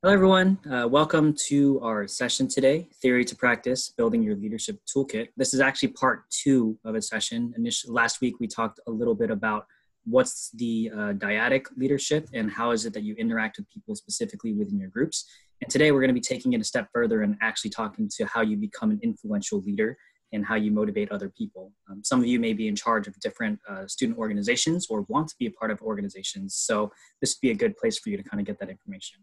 Hello, everyone. Welcome to our session today, Theory to Practice, Building Your Leadership Toolkit. This is actually part 2 of a session. Last week, we talked a little bit about what's the dyadic leadership and how is it that you interact with people specifically within your groups. And today, we're going to be taking it a step further and actually talking to how you become an influential leader and how you motivate other people. Some of you may be in charge of different student organizations or want to be a part of organizations. So this would be a good place for you to kind of get that information.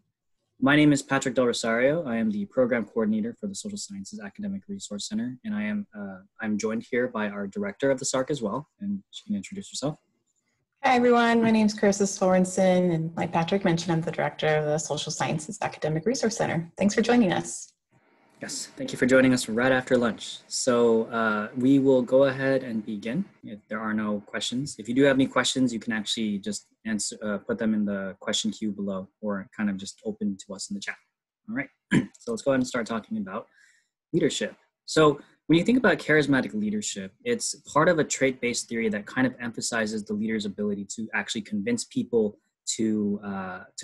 My name is Patrick Del Rosario. I am the program coordinator for the Social Sciences Academic Resource Center, and I'm joined here by our director of the SARC as well, and she can introduce herself. Hi everyone, my name is Carissa Sorensen, and like Patrick mentioned, I'm the director of the Social Sciences Academic Resource Center. Thanks for joining us. Yes, thank you for joining us right after lunch. So we will go ahead and begin if there are no questions. If you do have any questions, you can actually just put them in the question queue below or kind of just open to us in the chat. All right, so let's go ahead and start talking about leadership. So when you think about charismatic leadership, it's part of a trait-based theory that kind of emphasizes the leader's ability to actually convince people to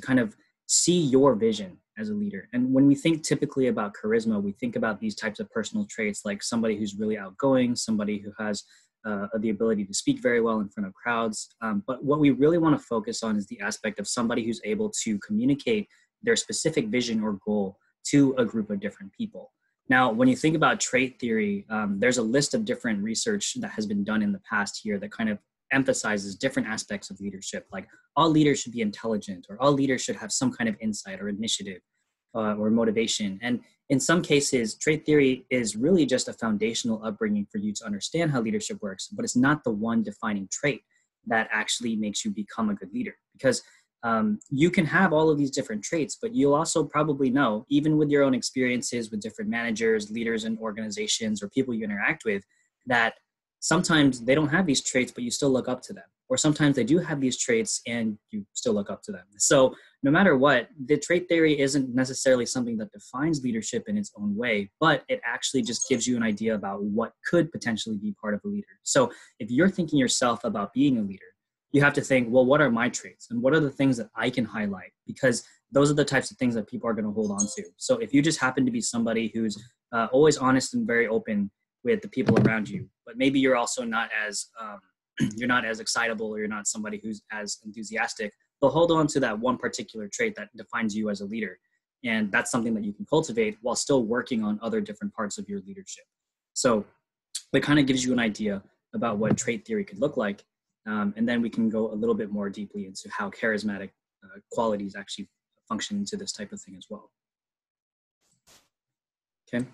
kind of see your vision as a leader. And when we think typically about charisma, we think about these types of personal traits, like somebody who's really outgoing, somebody who has the ability to speak very well in front of crowds. But what we really want to focus on is the aspect of somebody who's able to communicate their specific vision or goal to a group of different people. Now, when you think about trait theory, there's a list of different research that has been done in the past year that kind of emphasizes different aspects of leadership, like all leaders should be intelligent, or all leaders should have some kind of insight or initiative or motivation. And in some cases, trait theory is really just a foundational upbringing for you to understand how leadership works, but it's not the one defining trait that actually makes you become a good leader. Because you can have all of these different traits, but you'll also probably know, even with your own experiences with different managers, leaders in organizations, or people you interact with, that sometimes they don't have these traits, but you still look up to them. Or sometimes they do have these traits and you still look up to them. So no matter what, the trait theory isn't necessarily something that defines leadership in its own way, but it actually just gives you an idea about what could potentially be part of a leader. So if you're thinking yourself about being a leader, you have to think, well, what are my traits? And what are the things that I can highlight? Because those are the types of things that people are going to hold on to. So if you just happen to be somebody who's always honest and very open with the people around you, but maybe you're also not as you're not as excitable, or you're not somebody who's as enthusiastic, they'll hold on to that one particular trait that defines you as a leader. And that's something that you can cultivate while still working on other different parts of your leadership. So it kind of gives you an idea about what trait theory could look like. And then we can go a little bit more deeply into how charismatic qualities actually function into this type of thing as well. Okay.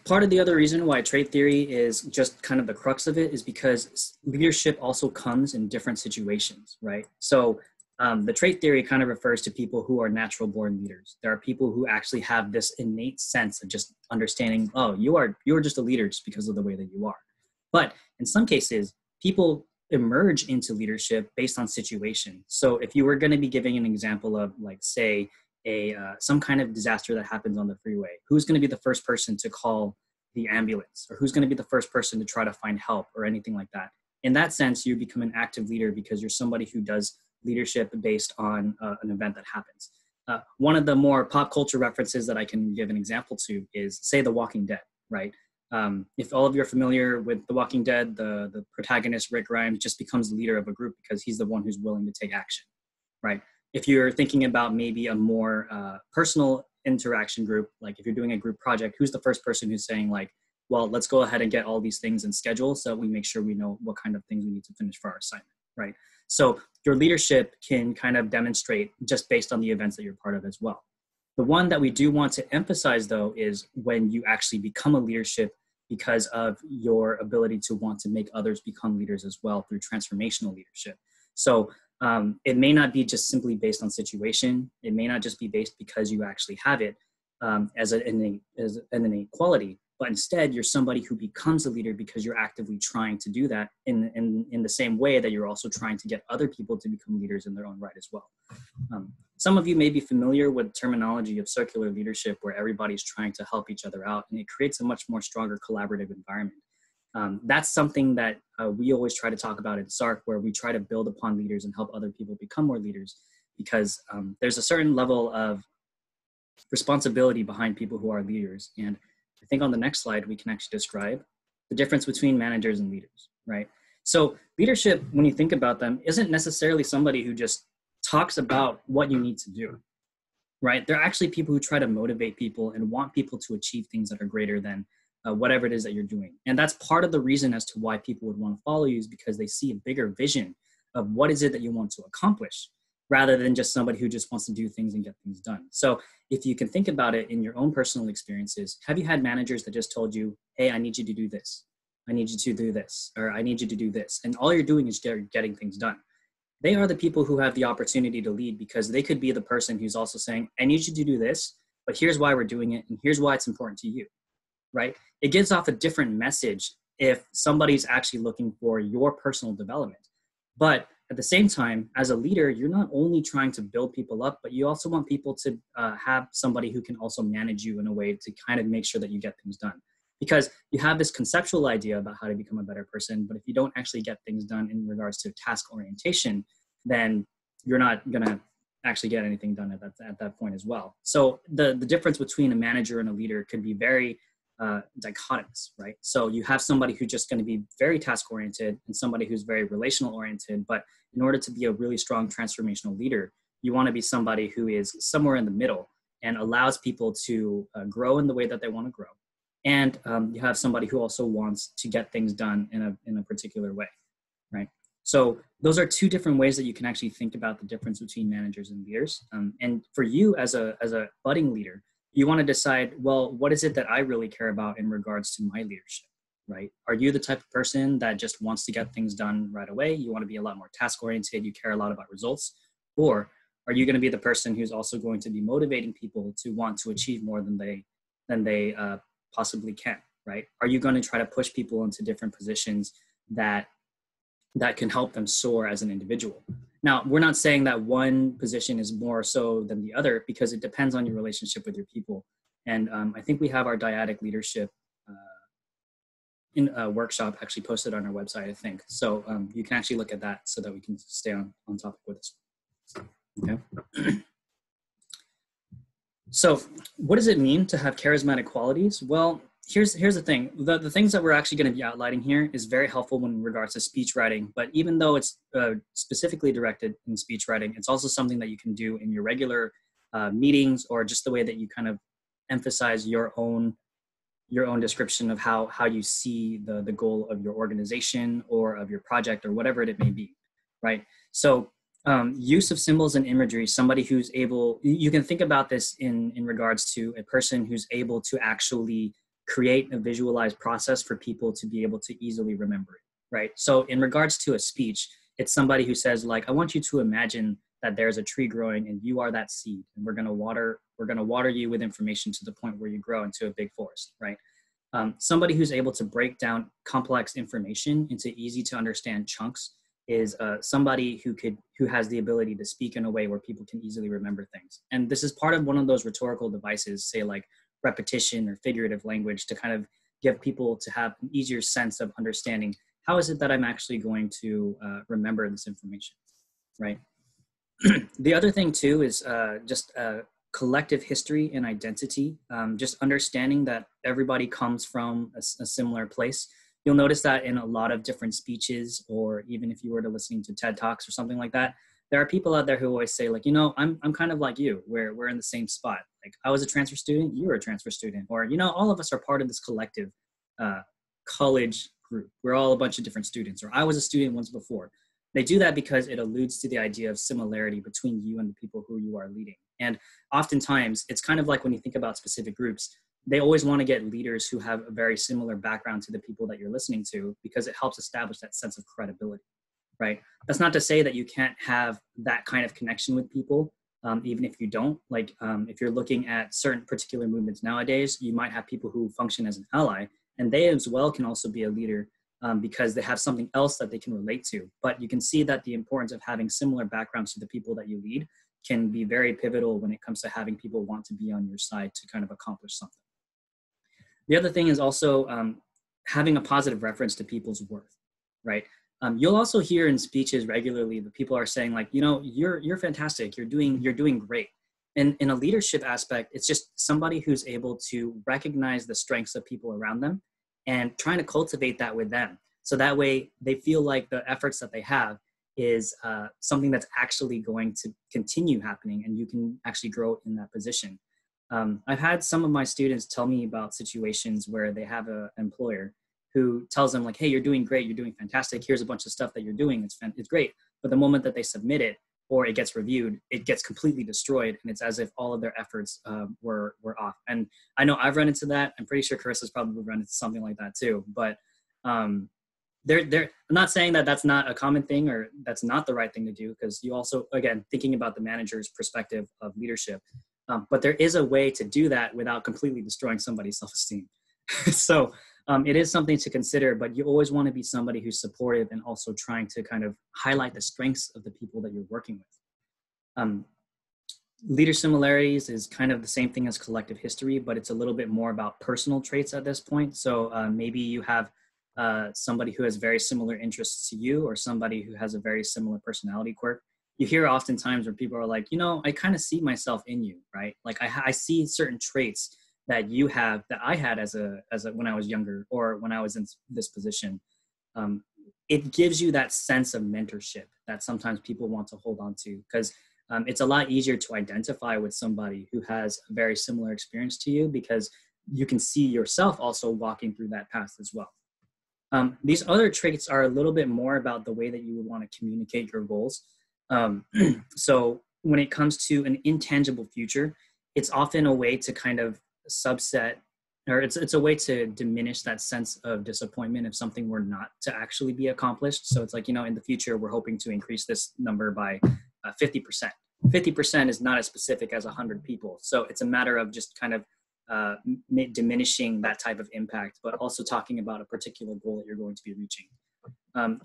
Part of the other reason why trait theory is just kind of the crux of it is because leadership also comes in different situations, right? So the trait theory kind of refers to people who are natural born leaders. There are people who actually have this innate sense of just understanding, oh, you are just a leader just because of the way that you are. But in some cases, people emerge into leadership based on situation. So if you were going to be giving an example of, like, say, some kind of disaster that happens on the freeway, who's going to be the first person to call the ambulance, or who's going to be the first person to try to find help or anything like that? In that sense, you become an active leader because you're somebody who does leadership based on an event that happens. One of the more pop culture references that I can give an example to is, say, The Walking Dead, right? If all of you are familiar with The Walking Dead, the protagonist, Rick Grimes, just becomes the leader of a group because he's the one who's willing to take action, right? If you're thinking about maybe a more personal interaction group, like if you're doing a group project, who's the first person who's saying, like, well, let's go ahead and get all these things in schedule so that we make sure we know what kind of things we need to finish for our assignment, right? So your leadership can kind of demonstrate just based on the events that you're part of as well. The one that we do want to emphasize, though, is when you actually become a leadership because of your ability to want to make others become leaders as well through transformational leadership. So it may not be just simply based on situation. It may not just be based because you actually have it as an innate quality, but instead you're somebody who becomes a leader because you're actively trying to do that in the same way that you're also trying to get other people to become leaders in their own right as well. Some of you may be familiar with terminology of circular leadership, where everybody's trying to help each other out, and it creates a much more stronger collaborative environment. That's something that we always try to talk about at SARC, where we try to build upon leaders and help other people become more leaders, because there's a certain level of responsibility behind people who are leaders. And I think on the next slide, we can actually describe the difference between managers and leaders, right? So leadership, when you think about them, isn't necessarily somebody who just talks about what you need to do, right? They're actually people who try to motivate people and want people to achieve things that are greater than whatever it is that you're doing. And that's part of the reason as to why people would want to follow you, is because they see a bigger vision of what is it that you want to accomplish, rather than just somebody who just wants to do things and get things done. So if you can think about it in your own personal experiences, have you had managers that just told you, hey, I need you to do this. I need you to do this, or I need you to do this. And all you're doing is getting things done. They are the people who have the opportunity to lead, because they could be the person who's also saying, I need you to do this, but here's why we're doing it, and here's why it's important to you, right? It gives off a different message if somebody's actually looking for your personal development. But at the same time, as a leader, you're not only trying to build people up, but you also want people to have somebody who can also manage you in a way to kind of make sure that you get things done. Because you have this conceptual idea about how to become a better person, but if you don't actually get things done in regards to task orientation, then you're not going to actually get anything done at that point as well. So the difference between a manager and a leader could be very dichotomous, right? So you have somebody who's just going to be very task oriented and somebody who's very relational oriented. But in order to be a really strong transformational leader, you want to be somebody who is somewhere in the middle and allows people to grow in the way that they want to grow. And you have somebody who also wants to get things done in a particular way, right? So those are two different ways that you can actually think about the difference between managers and leaders. And for you as a budding leader, you want to decide, well, what is it that I really care about in regards to my leadership, right? Are you the type of person that just wants to get things done right away? You want to be a lot more task oriented. You care a lot about results. Or are you going to be the person who's also going to be motivating people to want to achieve more than they possibly can, right? Are you going to try to push people into different positions that can help them soar as an individual? Now, we're not saying that one position is more so than the other, because it depends on your relationship with your people. And I think we have our dyadic leadership in a workshop actually posted on our website, I think. So you can actually look at that so that we can stay on topic with this. Okay. So what does it mean to have charismatic qualities? Well, here's the thing. The things that we're actually going to be outlining here is very helpful in regards to speech writing. But even though it's specifically directed in speech writing, it's also something that you can do in your regular meetings, or just the way that you kind of emphasize your own description of how you see the goal of your organization or of your project or whatever it may be, right? So use of symbols and imagery, somebody who's able, you can think about this in regards to a person who's able to actually create a visualized process for people to be able to easily remember it, right? So in regards to a speech, it's somebody who says, like, I want you to imagine that there's a tree growing and you are that seed, and we're going to water you with information to the point where you grow into a big forest, right? Somebody who's able to break down complex information into easy to understand chunks is somebody who has the ability to speak in a way where people can easily remember things. And this is part of one of those rhetorical devices, say like repetition or figurative language, to kind of give people to have an easier sense of understanding, how is it that I'm actually going to remember this information, right? The other thing too is just collective history and identity, just understanding that everybody comes from a similar place. You'll notice that in a lot of different speeches, or even if you were to listening to TED Talks or something like that, there are people out there who always say, like, I'm kind of like you, where we're in the same spot. Like, I was a transfer student, you were a transfer student, or, all of us are part of this collective college group. We're all a bunch of different students, or I was a student once before. They do that because it alludes to the idea of similarity between you and the people who you are leading. And oftentimes, it's kind of like when you think about specific groups, they always want to get leaders who have a very similar background to the people that you're listening to, because it helps establish that sense of credibility, right? That's not to say that you can't have that kind of connection with people, even if you don't. Like, if you're looking at certain particular movements nowadays, you might have people who function as an ally, and they as well can also be a leader, because they have something else that they can relate to. But you can see that the importance of having similar backgrounds to the people that you lead can be very pivotal when it comes to having people want to be on your side to kind of accomplish something. The other thing is also having a positive reference to people's worth, right? You'll also hear in speeches regularly that people are saying, like, you're fantastic, you're doing great. And in a leadership aspect, it's just somebody who's able to recognize the strengths of people around them and trying to cultivate that with them. So that way they feel like the efforts that they have is something that's actually going to continue happening, and you can actually grow in that position. I've had some of my students tell me about situations where they have an employer who tells them like, hey, you're doing great, you're doing fantastic, here's a bunch of stuff that you're doing, it's great. But the moment that they submit it or it gets reviewed, it gets completely destroyed, and it's as if all of their efforts were off. And I know I've run into that. I'm pretty sure Carissa's probably run into something like that too. But I'm not saying that that's not a common thing or that's not the right thing to do, because you also, again, thinking about the manager's perspective of leadership, but there is a way to do that without completely destroying somebody's self-esteem. So it is something to consider, but you always want to be somebody who's supportive and also trying to kind of highlight the strengths of the people that you're working with. Leader similarities is kind of the same thing as collective history, but it's a little bit more about personal traits at this point. So maybe you have somebody who has very similar interests to you, or somebody who has a very similar personality quirk. You hear oftentimes where people are like, I kind of see myself in you, right? Like I see certain traits that you have that I had as a when I was younger, or when I was in this position. It gives you that sense of mentorship that sometimes people want to hold on to, because it's a lot easier to identify with somebody who has a very similar experience to you, because you can see yourself also walking through that path as well. These other traits are a little bit more about the way that you would want to communicate your goals. So when it comes to an intangible future, it's often a way to kind of subset, or it's a way to diminish that sense of disappointment if something were not to actually be accomplished. So it's like, in the future, we're hoping to increase this number by 50%. 50% is not as specific as 100 people. So it's a matter of just kind of diminishing that type of impact, but also talking about a particular goal that you're going to be reaching.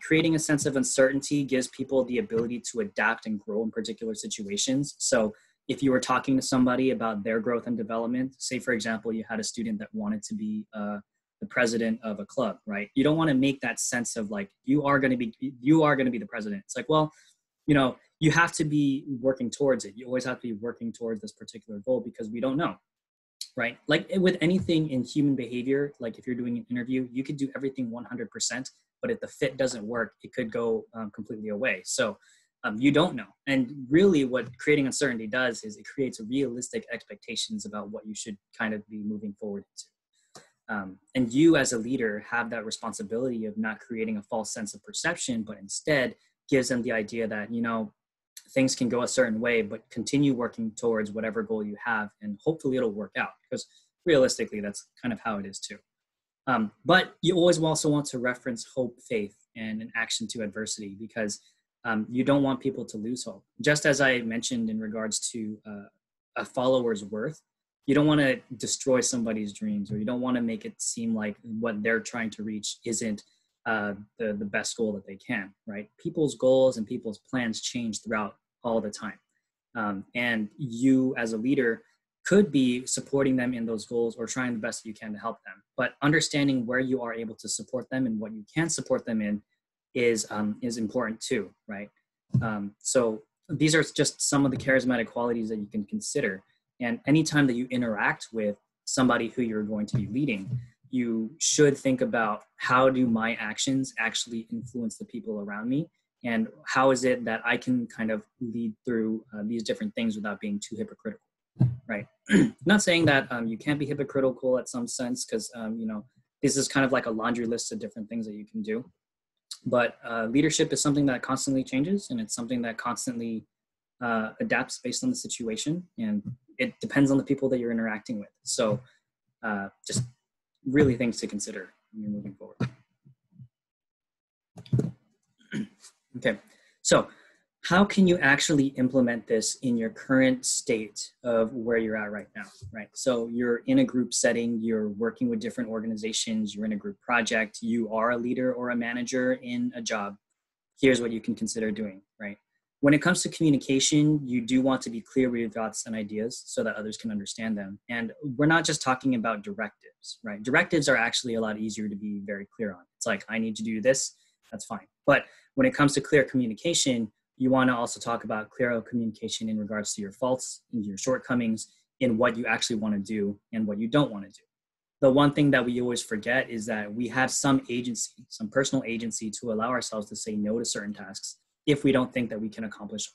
Creating a sense of uncertainty gives people the ability to adapt and grow in particular situations. So if you were talking to somebody about their growth and development, say, for example, you had a student that wanted to be the president of a club, right? You don't want to make that sense of like, you are going to be the president. It's like, well, you have to be working towards it. You always have to be working towards this particular goal, because we don't know, right? Like with anything in human behavior, like if you're doing an interview, you could do everything 100%, but if the fit doesn't work, it could go completely away. So you don't know. And really what creating uncertainty does is it creates realistic expectations about what you should kind of be moving forward into. And you as a leader have that responsibility of not creating a false sense of perception, but instead gives them the idea that, things can go a certain way, but continue working towards whatever goal you have, and hopefully it'll work out, because realistically, that's kind of how it is too. But you always also want to reference hope, faith, and an action to adversity, because you don't want people to lose hope. Just as I mentioned in regards to a follower's worth, you don't want to destroy somebody's dreams, or you don't want to make it seem like what they're trying to reach isn't the best goal that they can, right? People's goals and people's plans change throughout all the time. And you as a leader could be supporting them in those goals, or trying the best that you can to help them. But understanding where you are able to support them and what you can support them in is important too, right? So these are just some of the charismatic qualities that you can consider. And anytime that you interact with somebody who you're going to be leading, you should think about, how do my actions actually influence the people around me? And how is it that I can kind of lead through these different things without being too hypocritical, right? Not saying that you can't be hypocritical at some sense, because, this is kind of like a laundry list of different things that you can do. But leadership is something that constantly changes, and it's something that constantly adapts based on the situation. And it depends on the people that you're interacting with. So just really things to consider when you're moving forward. Okay, so how can you actually implement this in your current state of where you're at right now, right? So you're in a group setting, you're working with different organizations, you're in a group project, you are a leader or a manager in a job. Here's what you can consider doing, right? When it comes to communication, you do want to be clear with your thoughts and ideas so that others can understand them. And we're not just talking about directives, right? Directives are actually a lot easier to be very clear on. It's like, I need to do this, that's fine. But when it comes to clear communication, You want to also talk about clear communication in regards to your faults and your shortcomings in what you actually want to do and what you don't want to do. The one thing that we always forget is that we have some agency, some personal agency to allow ourselves to say no to certain tasks if we don't think that we can accomplish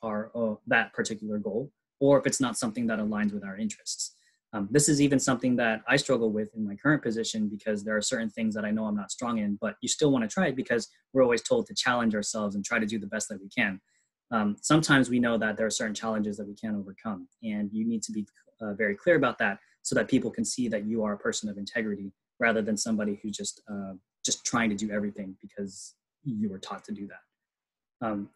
that particular goal, or if it's not something that aligns with our interests. This is even something that I struggle with in my current position, because there are certain things that I know I'm not strong in, but you still want to try it because we're always told to challenge ourselves and try to do the best that we can. Sometimes we know that there are certain challenges that we can't overcome, and you need to be very clear about that so that people can see that you are a person of integrity rather than somebody who's just trying to do everything because you were taught to do that.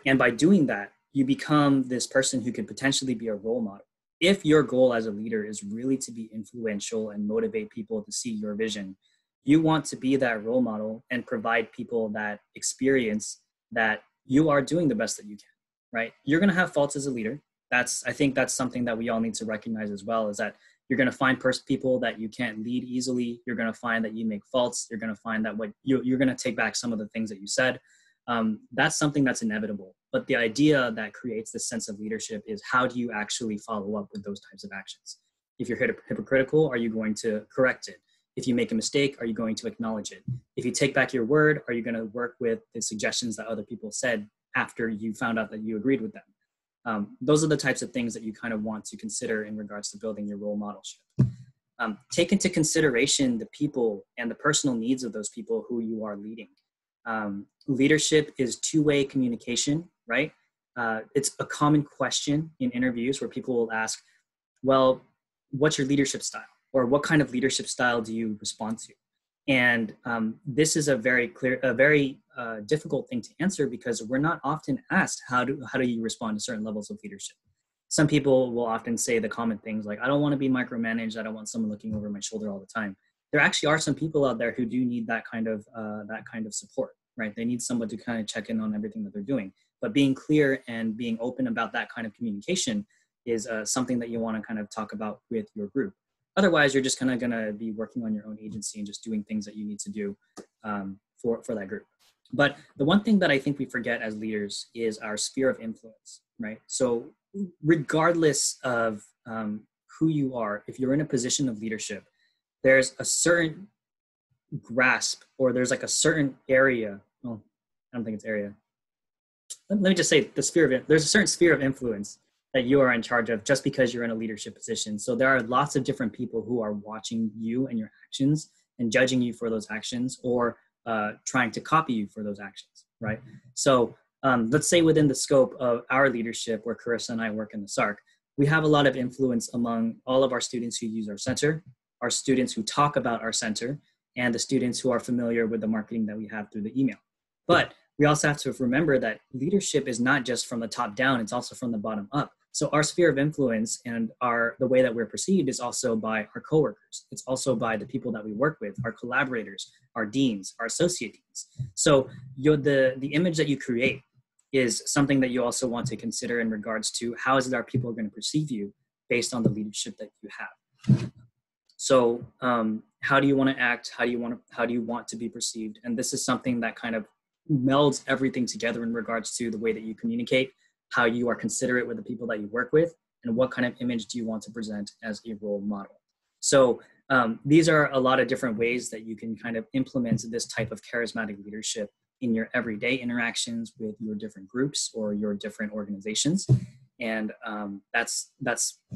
And by doing that, you become this person who could potentially be a role model. If your goal as a leader is really to be influential and motivate people to see your vision, you want to be that role model and provide people that experience that you are doing the best that you can, right? You're going to have faults as a leader. I think that's something that we all need to recognize as well, is that you're going to find people that you can't lead easily. You're going to find that you make faults. You're going to find that you're going to take back some of the things that you said. That's something that's inevitable. But the idea that creates this sense of leadership is, how do you actually follow up with those types of actions? If you're hypocritical, are you going to correct it? If you make a mistake, are you going to acknowledge it? If you take back your word, are you going to work with the suggestions that other people said after you found out that you agreed with them? Those are the types of things that you kind of want to consider in regards to building your role modelship. Take into consideration the people and the personal needs of those people who you are leading. Leadership is two-way communication, right? It's a common question in interviews where people will ask, well, what's your leadership style? Or what kind of leadership style do you respond to? And this is a very difficult thing to answer, because we're not often asked, how do you respond to certain levels of leadership? Some people will often say the common things like, I don't want to be micromanaged. I don't want someone looking over my shoulder all the time. There actually are some people out there who do need that kind of support, right? They need someone to kind of check in on everything that they're doing. But being clear and being open about that kind of communication is something that you want to kind of talk about with your group. Otherwise, you're just kind of going to be working on your own agency and just doing things that you need to do for that group. But the one thing that I think we forget as leaders is our sphere of influence, right? So regardless of who you are, if you're in a position of leadership, there's a certain grasp, or there's like a certain area. Well, I don't think it's area. Let me just say there's a certain sphere of influence that you are in charge of just because you're in a leadership position. So there are lots of different people who are watching you and your actions and judging you for those actions, or trying to copy you for those actions, right? So let's say within the scope of our leadership, where Carissa and I work in the SSARC, we have a lot of influence among all of our students who use our center, our students who talk about our center, and the students who are familiar with the marketing that we have through the email. But we also have to remember that leadership is not just from the top down, it's also from the bottom up. So our sphere of influence and the way that we're perceived is also by our coworkers. It's also by the people that we work with, our collaborators, our deans, our associate deans. So the image that you create is something that you also want to consider in regards to, how is it our people are going to perceive you based on the leadership that you have. So how do you want to act? How do you want to be perceived? And this is something that kind of melds everything together in regards to the way that you communicate, how you are considerate with the people that you work with, and what kind of image do you want to present as a role model. So these are a lot of different ways that you can kind of implement this type of charismatic leadership in your everyday interactions with your different groups or your different organizations. And that's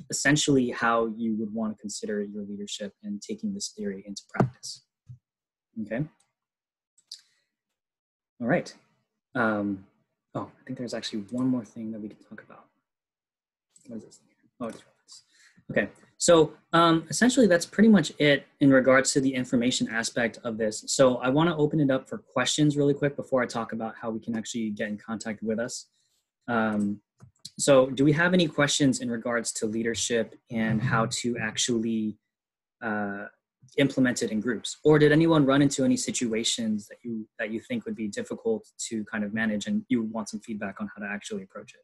essentially how you would want to consider your leadership and taking this theory into practice. Okay. All right. I think there's actually one more thing that we can talk about. What is this? Oh, it's relevance. Okay. So essentially, that's pretty much it in regards to the information aspect of this. So I want to open it up for questions really quick before I talk about how we can actually get in contact with us. So do we have any questions in regards to leadership and how to actually implement it in groups? Or did anyone run into any situations that you think would be difficult to kind of manage and you want some feedback on how to actually approach it?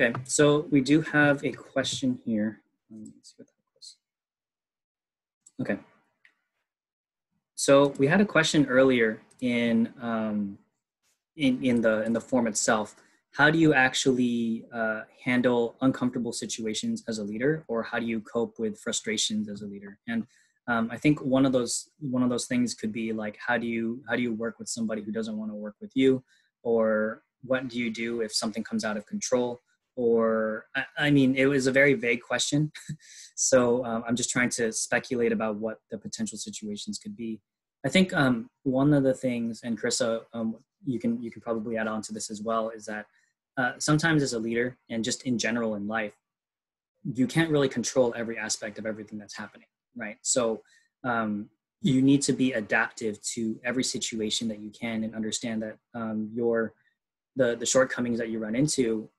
Okay, so we do have a question here. Let me see what that was. Okay. So we had a question earlier in the form itself. How do you actually handle uncomfortable situations as a leader, or how do you cope with frustrations as a leader? And I think one of those things could be like, how do you work with somebody who doesn't want to work with you, or what do you do if something comes out of control? Or I mean, it was a very vague question, so I'm just trying to speculate about what the potential situations could be. I think one of the things, and Carissa, you can probably add on to this as well, is that sometimes as a leader and just in general in life, you can't really control every aspect of everything that's happening, right? So you need to be adaptive to every situation that you can, and understand that the shortcomings that you run into,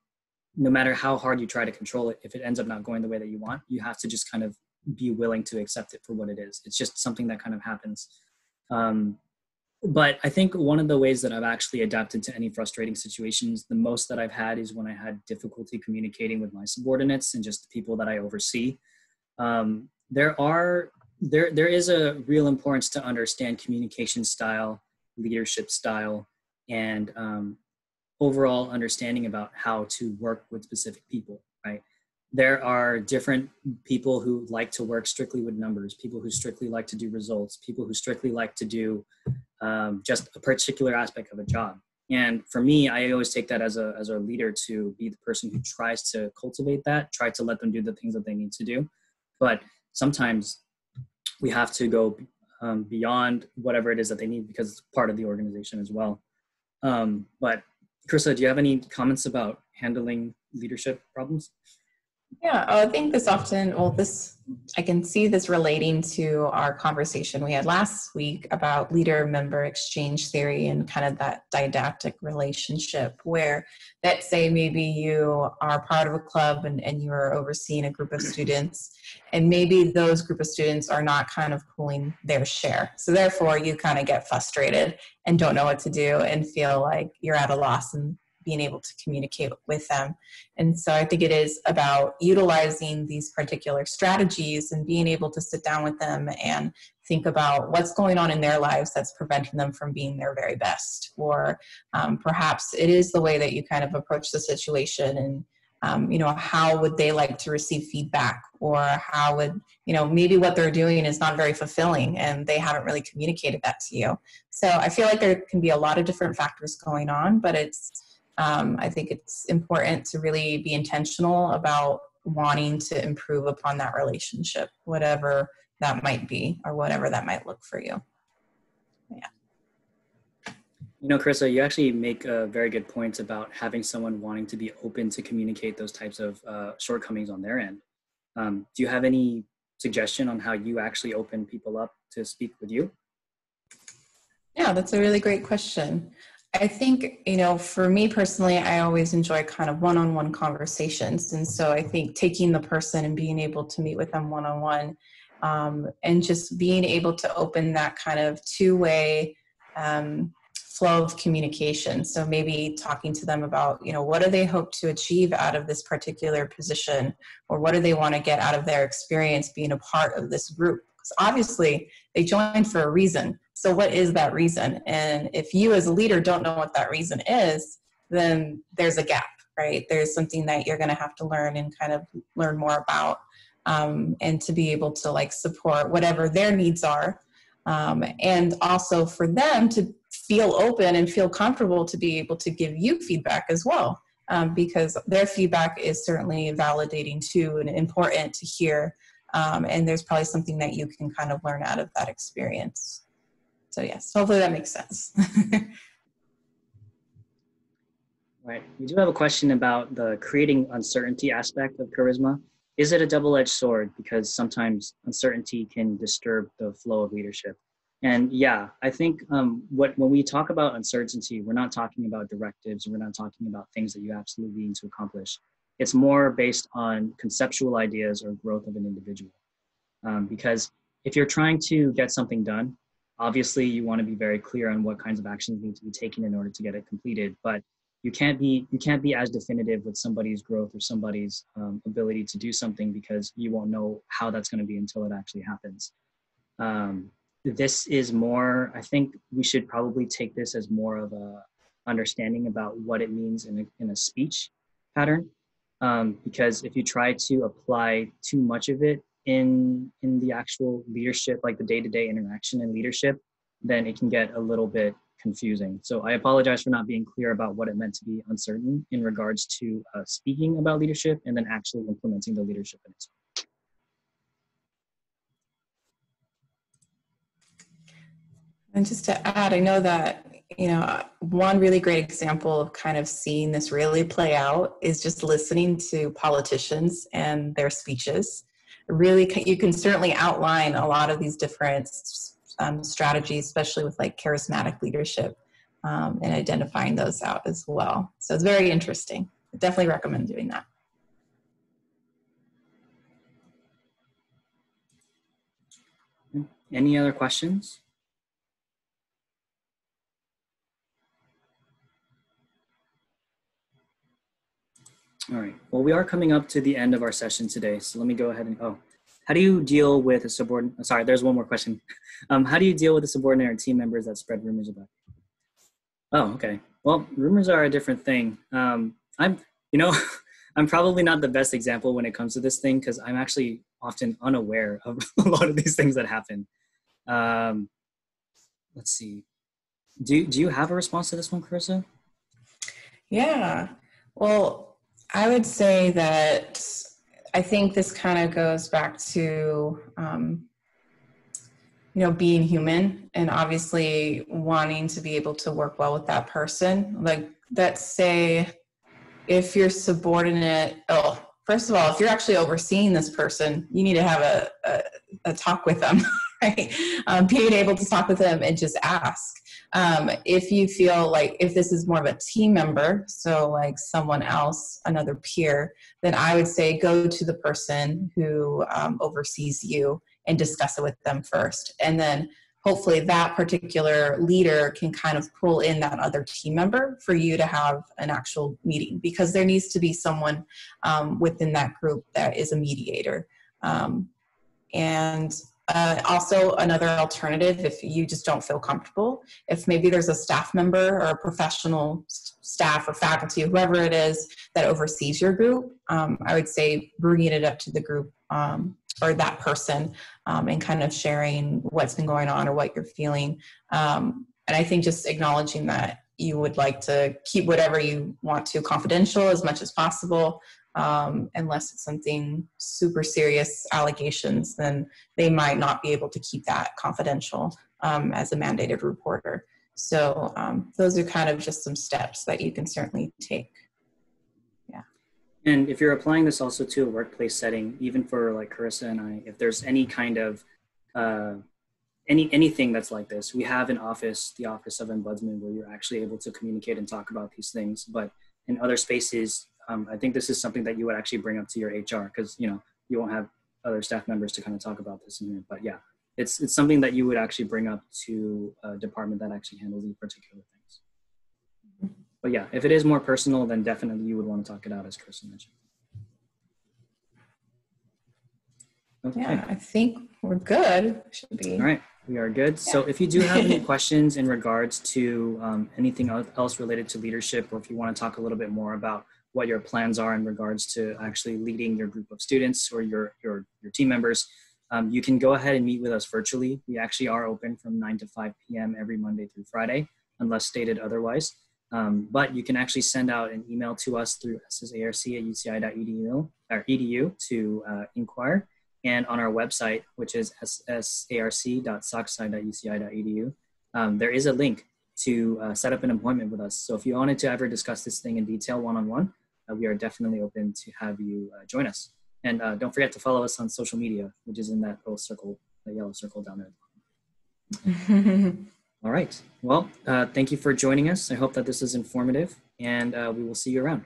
no matter how hard you try to control it, if it ends up not going the way that you want, you have to just kind of be willing to accept it for what it is. It's just something that kind of happens. But I think one of the ways that I've actually adapted to any frustrating situations, the most that I've had, is when I had difficulty communicating with my subordinates and just the people that I oversee. There is a real importance to understand communication style, leadership style, and overall understanding about how to work with specific people, right? There are different people who like to work strictly with numbers, people who strictly like to do results, people who strictly like to do just a particular aspect of a job. And for me, I always take that as a leader to be the person who tries to cultivate that, try to let them do the things that they need to do. But sometimes we have to go beyond whatever it is that they need, because it's part of the organization as well. But Krista, do you have any comments about handling leadership problems? Yeah, I think this often, I can see this relating to our conversation we had last week about leader-member exchange theory and kind of that didactic relationship where, let's say maybe you are part of a club and you're overseeing a group of students, and maybe those group of students are not kind of pulling their share. So therefore you kind of get frustrated and don't know what to do and feel like you're at a loss and being able to communicate with them. And so I think it is about utilizing these particular strategies and being able to sit down with them and think about what's going on in their lives that's preventing them from being their very best. Or perhaps it is the way that you kind of approach the situation, and how would they like to receive feedback, or how would, maybe what they're doing is not very fulfilling and they haven't really communicated that to you. So I feel like there can be a lot of different factors going on, but I think it's important to really be intentional about wanting to improve upon that relationship, whatever that might be or whatever that might look for you. Yeah. Carissa, you actually make a very good point about having someone wanting to be open to communicate those types of shortcomings on their end. Do you have any suggestion on how you actually open people up to speak with you? Yeah, that's a really great question. I think, for me personally, I always enjoy kind of one-on-one conversations. And so I think taking the person and being able to meet with them one-on-one, and just being able to open that kind of two-way flow of communication. So maybe talking to them about, what do they hope to achieve out of this particular position, or what do they want to get out of their experience being a part of this group? Because obviously they joined for a reason. So what is that reason? And if you as a leader don't know what that reason is, then there's a gap, right? There's something that you're going to have to learn and kind of learn more about, and to be able to support whatever their needs are. And also for them to feel open and feel comfortable to be able to give you feedback as well, because their feedback is certainly validating too and important to hear. And there's probably something that you can kind of learn out of that experience. So yes, hopefully that makes sense. Right. We do have a question about the creating uncertainty aspect of charisma. Is it a double-edged sword? Because sometimes uncertainty can disturb the flow of leadership. And yeah, I think when we talk about uncertainty, we're not talking about directives. We're not talking about things that you absolutely need to accomplish. It's more based on conceptual ideas or growth of an individual. Because if you're trying to get something done, obviously you want to be very clear on what kinds of actions need to be taken in order to get it completed. But you can't be as definitive with somebody's growth or somebody's ability to do something, because you won't know how that's going to be until it actually happens. This is more, I think we should probably take this as more of a understanding about what it means in a speech pattern. Because if you try to apply too much of it in the actual leadership, like the day-to-day interaction in leadership, then it can get a little bit confusing. So I apologize for not being clear about what it meant to be uncertain in regards to speaking about leadership and then actually implementing the leadership in itself. And just to add, I know that, one really great example of kind of seeing this really play out is just listening to politicians and their speeches. Really, you can certainly outline a lot of these different strategies, especially with like charismatic leadership, and identifying those out as well. So it's very interesting. I definitely recommend doing that. Any other questions? All right. Well, we are coming up to the end of our session today. So let me go ahead and, how do you deal with a subordinate? Sorry, there's one more question. How do you deal with a subordinate or team members that spread rumors about you? Oh, okay. Well, rumors are a different thing. I'm probably not the best example when it comes to this thing, because I'm actually often unaware of a lot of these things that happen. Let's see. Do you have a response to this one, Carissa? Yeah. Well, I would say that I think this kind of goes back to, being human and obviously wanting to be able to work well with that person. Like, let's say if you're subordinate, first of all, if you're actually overseeing this person, you need to have a talk with them, right? Being able to talk with them and just ask. If you feel like if this is more of a team member, so like someone else, another peer, then I would say go to the person who oversees you and discuss it with them first. And then hopefully that particular leader can kind of pull in that other team member for you to have an actual meeting, because there needs to be someone within that group that is a mediator. And also another alternative, if you just don't feel comfortable, if maybe there's a staff member or a professional staff or faculty, whoever it is that oversees your group, I would say bringing it up to the group or that person and kind of sharing what's been going on or what you're feeling. And I think just acknowledging that you would like to keep whatever you want to confidential as much as possible. Unless it's something super serious allegations, then they might not be able to keep that confidential as a mandated reporter. So those are kind of just some steps that you can certainly take. Yeah. And if you're applying this also to a workplace setting, even for like Carissa and I, if there's any kind of anything that's like this, we have an office, the Office of Ombudsman, where you're actually able to communicate and talk about these things. But in other spaces, I think this is something that you would actually bring up to your HR, because you won't have other staff members to kind of talk about this in here. But yeah, it's something that you would actually bring up to a department that actually handles these particular things. But yeah, if it is more personal, then definitely you would want to talk it out, as Kirsten mentioned. Okay. Yeah, I think we're good. Should be. All right, we are good. Yeah. So if you do have any questions in regards to anything else related to leadership, or if you want to talk a little bit more about what your plans are in regards to actually leading your group of students or your team members, you can go ahead and meet with us virtually. We actually are open from 9 to 5 p.m. every Monday through Friday, unless stated otherwise. But you can actually send out an email to us through ssarc.uci.edu to inquire. And on our website, which is ssarc.socsci.uci.edu, there is a link to set up an appointment with us. So if you wanted to ever discuss this thing in detail one-on-one, we are definitely open to have you join us. And don't forget to follow us on social media, which is in that little circle, that yellow circle down there. All right. Well, thank you for joining us. I hope that this is informative, and we will see you around.